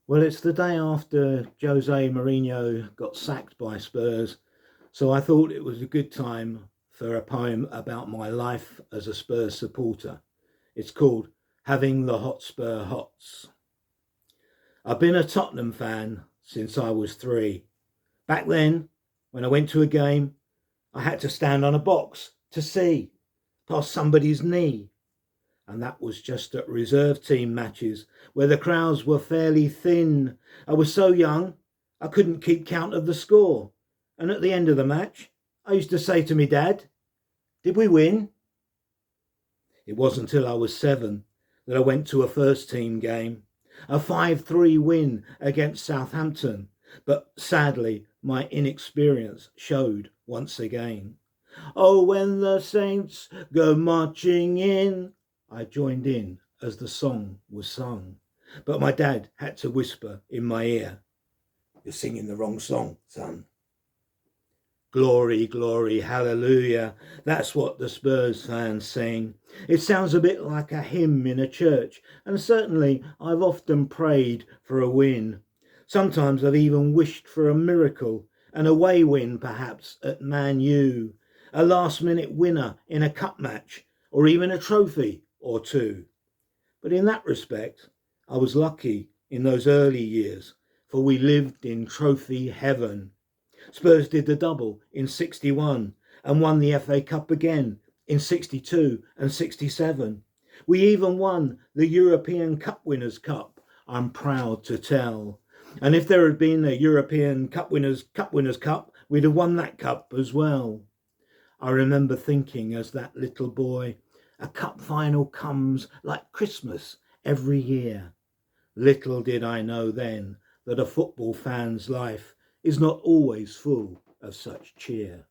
Well, it's the day after Jose Mourinho got sacked by Spurs, so I thought it was a good time for a poem about my life as a Spurs supporter. It's called Having the Hotspur Hots. I've been a Tottenham fan since I was 3. Back then, when I went to a game, I had to stand on a box to see past somebody's knee. And that was just at reserve team matches where the crowds were fairly thin. I was so young, I couldn't keep count of the score. And at the end of the match, I used to say to me dad, did we win? It wasn't until I was 7 that I went to a first team game, a 5-3 win against Southampton. But sadly, my inexperience showed once again. Oh, when the saints go marching in, I joined in as the song was sung. But my dad had to whisper in my ear, you're singing the wrong song, son. Glory, glory, hallelujah. That's what the Spurs fans sing. It sounds a bit like a hymn in a church, and certainly I've often prayed for a win. Sometimes I've even wished for a miracle, an away win perhaps at Man U, a last-minute winner in a cup match, or even a trophy or two. But in that respect, I was lucky in those early years, for we lived in trophy heaven. Spurs did the double in 61 and won the FA Cup again in 62 and 67. We even won the European Cup Winners' Cup, I'm proud to tell. And if there had been a European Cup Winners' Cup, we'd have won that cup as well. I remember thinking as that little boy, a cup final comes like Christmas every year. Little did I know then that a football fan's life is not always full of such cheer,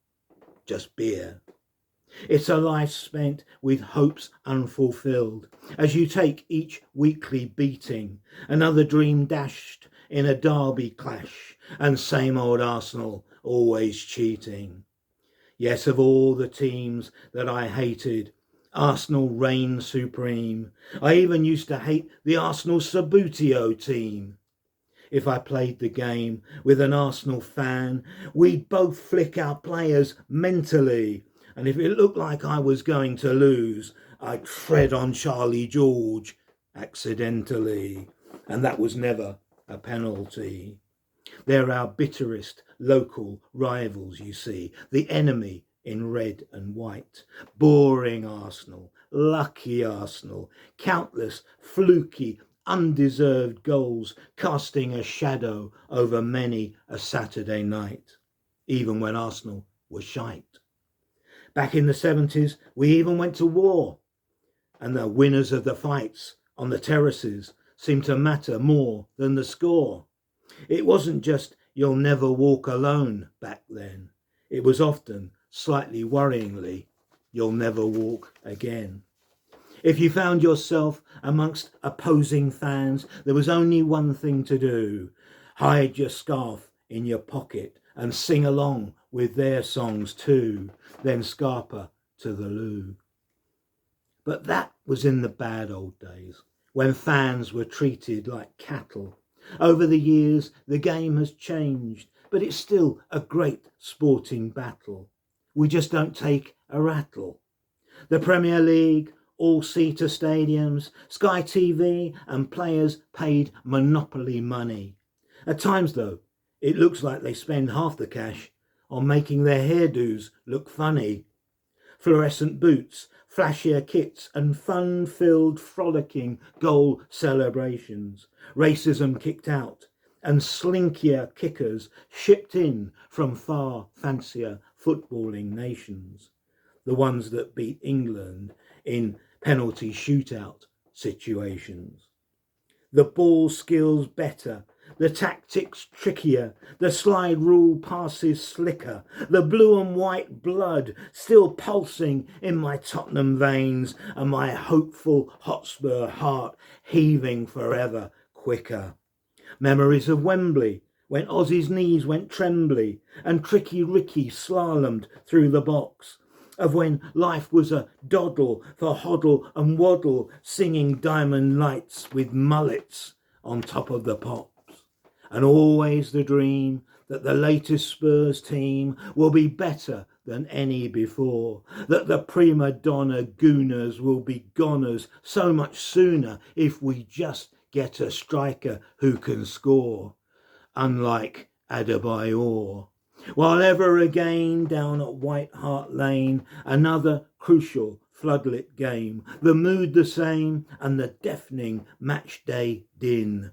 just beer. It's a life spent with hopes unfulfilled, as you take each weekly beating, another dream dashed in a derby clash, and same old Arsenal always cheating. Yes, of all the teams that I hated, Arsenal reigned supreme. I even used to hate the Arsenal Sabutio team. If I played the game with an Arsenal fan, we'd both flick our players mentally. And if it looked like I was going to lose, I'd tread on Charlie George accidentally. And that was never a penalty. They're our bitterest local rivals, you see, the enemy in red and white. Boring Arsenal, lucky Arsenal, countless fluky, undeserved goals casting a shadow over many a Saturday night, even when Arsenal was shite. Back in the 70s, we even went to war, and the winners of the fights on the terraces seemed to matter more than the score. It wasn't just you'll never walk alone back then. It was often, slightly worryingly, you'll never walk again. If you found yourself amongst opposing fans, there was only one thing to do. Hide your scarf in your pocket and sing along with their songs too. Then scarper to the loo. But that was in the bad old days, when fans were treated like cattle. Over the years, the game has changed, but it's still a great sporting battle. We just don't take a rattle. The Premier League, all-seater stadiums, Sky TV and players paid monopoly money. At times, though, it looks like they spend half the cash on making their hairdos look funny. Fluorescent boots, flashier kits and fun-filled frolicking goal celebrations. Racism kicked out and slinkier kickers shipped in from far fancier footballing nations. The ones that beat England in penalty shootout situations. The ball skills better, the tactics trickier, the slide rule passes slicker, the blue and white blood still pulsing in my Tottenham veins and my hopeful Hotspur heart heaving forever quicker. Memories of Wembley, when Ozzy's knees went trembly and Tricky Ricky slalomed through the box, of when life was a doddle for Hoddle and Waddle singing Diamond Lights with mullets on top of the pops. and always the dream that the latest Spurs team will be better than any before, that the prima donna gooners will be goners so much sooner if we just get a striker who can score, unlike Adebayor. While ever again down at White Hart Lane, another crucial floodlit game, the mood the same and the deafening match day din.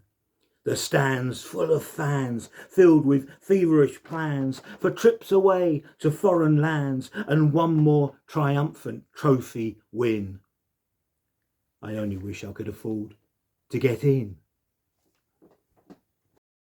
The stands full of fans, filled with feverish plans for trips away to foreign lands and one more triumphant trophy win. I only wish I could afford to get in.